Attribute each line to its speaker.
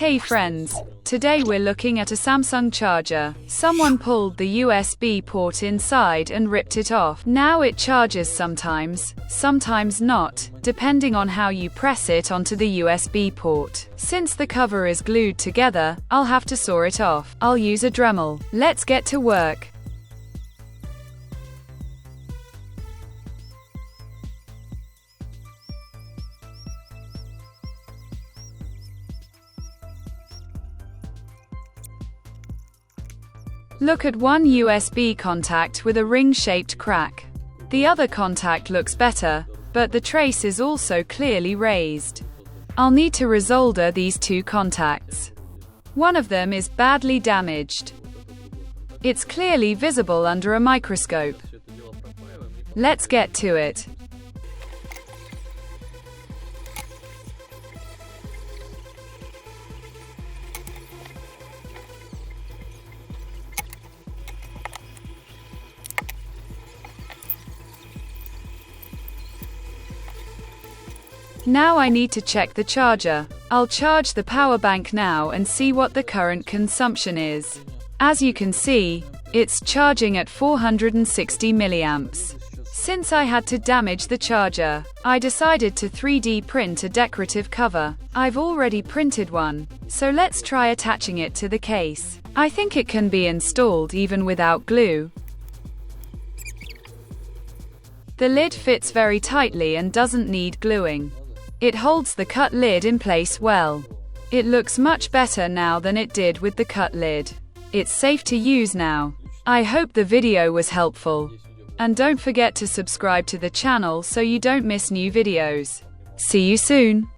Speaker 1: Hey friends, today we're looking at a Samsung charger. Someone pulled the USB port inside and ripped it off. Now it charges sometimes not, depending on how you press it onto the USB port. Since the cover is glued together, I'll have to saw it off. I'll use a Dremel. Let's get to work. Look at one USB contact with a ring-shaped crack. The other contact looks better, but the trace is also clearly raised. I'll need to resolder these two contacts. One of them is badly damaged. It's clearly visible under a microscope. Let's get to it. Now I need to check the charger. I'll charge the power bank now and see what the current consumption is. As you can see, it's charging at 460 milliamps. Since I had to damage the charger, I decided to 3D print a decorative cover. I've already printed one, so let's try attaching it to the case. I think it can be installed even without glue. The lid fits very tightly and doesn't need gluing. It holds the cut lid in place well. It looks much better now than it did with the cut lid. It's safe to use now. I hope the video was helpful. And don't forget to subscribe to the channel so you don't miss new videos. See you soon.